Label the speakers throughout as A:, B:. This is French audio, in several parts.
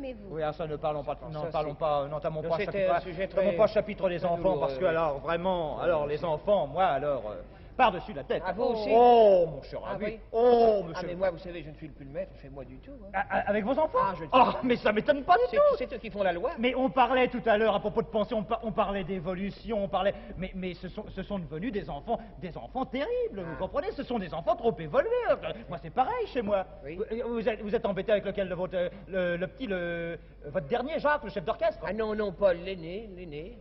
A: calmez-vous.
B: Oui, alors ça, ne parlons pas,
C: Ça,
B: n'entamons
C: Non,
B: pas,
C: c'était un sujet très-
B: pas le chapitre des
C: très
B: enfants,
C: douloureux,
B: parce que
C: oui.
B: alors, vraiment, alors, les enfants, moi, alors, par-dessus la tête.
C: Ah, vous aussi?
B: Oh, mon cher
C: Ah,
B: ami.
C: oui?
B: Oh,
C: Ah,
B: monsieur.
C: mais moi, vous savez, je ne suis plus le maître chez moi du tout. Hein.
B: Avec vos enfants?
C: Ah, je ne sais
B: Oh,
C: pas.
B: mais ça m'étonne pas du tout.
C: C'est eux qui font la loi.
B: Mais on parlait tout à l'heure à propos de pension, on parlait d'évolution, on parlait, mais ce sont devenus des enfants terribles, vous comprenez? Ce sont des enfants trop évolués. Moi, c'est pareil chez moi.
C: Oui.
B: Vous êtes embêté avec lequel de votre, votre dernier, Jacques, le chef d'orchestre?
C: Ah non, non, Paul, l'aîné.
B: L'aîné?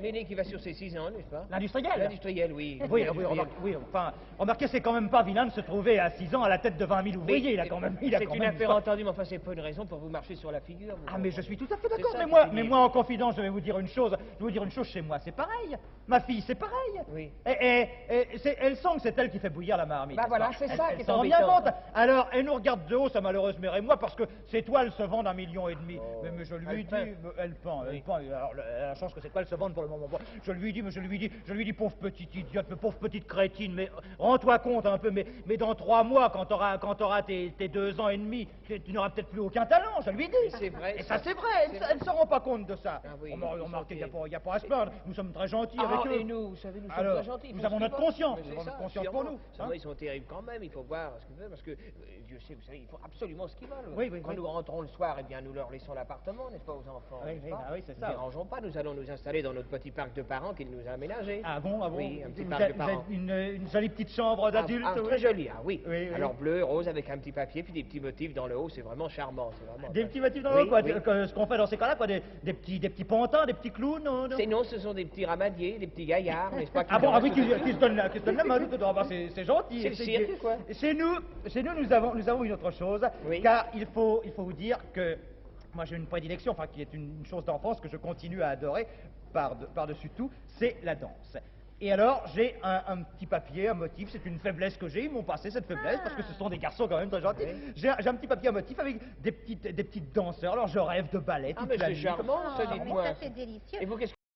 C: L'aîné qui va sur ses 6 ans, n'est-ce pas?
B: L'industriel?
C: L'industriel, oui.
B: Oui,
C: L'industriel.
B: enfin, remarquez, c'est quand même pas vilain de se trouver à 6 ans à la tête de 20 000 ouvriers, il a quand même
C: C'est une affaire
B: pas-
C: entendue, mais enfin, c'est pas une raison pour vous marcher sur la figure. vous
B: Ah, mais je
C: comprenez.
B: suis tout à fait
C: C'est
B: d'accord,
C: ça
B: mais
C: qui
B: moi,
C: fait
B: mais
C: dire.
B: moi, en confidence, je vais vous dire une chose, chez moi, c'est pareil. Ma fille, c'est pareil.
C: Oui.
B: Elle sent que c'est elle qui fait bouillir la marmite.
C: Bah
B: n'est-ce
C: voilà,
B: pas?
C: c'est ça
B: Elle
C: qui est
B: s'en rend bien
C: embêtant.
B: compte. Alors, elle nous regarde de haut, sa malheureuse mère et moi, parce que ses toiles se vendent 1,5 million.
C: Oh.
B: Mais je lui
C: Elle
B: dis,
C: peint.
B: elle peint.
C: Oui.
B: Alors, la chance que ses toiles se vendent pour le moment. Bon, je lui dis, pauvre petite idiote, pauvre petite crétine, mais rends-toi compte un peu, mais dans 3 mois, quand t'auras tes 2 ans et demi, tu n'auras peut-être plus aucun talent, je lui dis.
C: C'est vrai,
B: Et
C: ça.
B: ça, c'est vrai, elle ne s'en rend pas compte de ça.
C: Ah oui,
B: Remarquez, il
C: ils
B: n'y a pas à se plaindre, nous sommes très gentils
C: Ah,
B: avec eux.
C: et nous, vous savez, nous sommes
B: Alors,
C: très gentils. ils
B: nous
C: font
B: avons
C: ce
B: notre
C: qu'ils veulent.
B: conscience,
C: Mais
B: nous
C: c'est
B: avons
C: ça,
B: notre conscience
C: sûrement.
B: pour nous,
C: Sûrement,
B: hein.
C: ils sont terribles quand même, il faut voir ce qu'ils veulent, parce que, Dieu sait, vous savez, ils font absolument ce qu'ils veulent.
B: Oui, oui,
C: Quand
B: oui.
C: nous rentrons le soir, eh bien, nous leur laissons l'appartement, n'est-ce pas, aux enfants,
B: Oui,
C: n'est-ce
B: oui,
C: pas?
B: ah oui, c'est
C: Nous
B: ça.
C: ne dérangeons pas, nous allons nous installer dans notre petit parc de parents qu'il nous a aménagé.
B: Ah bon,
C: Oui, un petit
B: vous
C: parc
B: avez,
C: de parents.
B: une jolie petite chambre d'adulte, oui.
C: Très joli, ah oui.
B: Oui, oui.
C: Alors bleu, rose, avec un petit papier, puis des petits motifs dans le haut, c'est vraiment charmant. C'est vraiment
B: Des petits motifs dans
C: Oui,
B: le quoi,
C: oui.
B: ce qu'on fait dans ces cas-là, quoi, des petits pantins, des petits clowns, non?
C: Non, ce sont des petits ramadiers, des petits gaillards, n'est-ce pas?
B: Ah bon, ah oui,
C: dansent.
B: qui se donnent la main, c'est gentil.
C: C'est le cirque, quoi.
B: Chez nous, nous avons une autre chose,
C: Oui.
B: car il faut vous dire que moi j'ai une prédilection, enfin qui est une chose d'enfance que je continue à adorer par-dessus tout, c'est la danse. Et alors, j'ai un petit papier, un motif, c'est une faiblesse que j'ai, ils m'ont passé cette faiblesse, parce que ce sont des garçons quand même très gentils. J'ai un petit papier, un motif avec des petites danseurs, alors je rêve de ballet
C: Ah,
B: toute
C: mais
B: la
C: c'est
B: nuit.
C: charmant, ça,
A: Oh, mais
C: dites-moi.
A: ça, c'est délicieux.
C: Et vous, qu'est-ce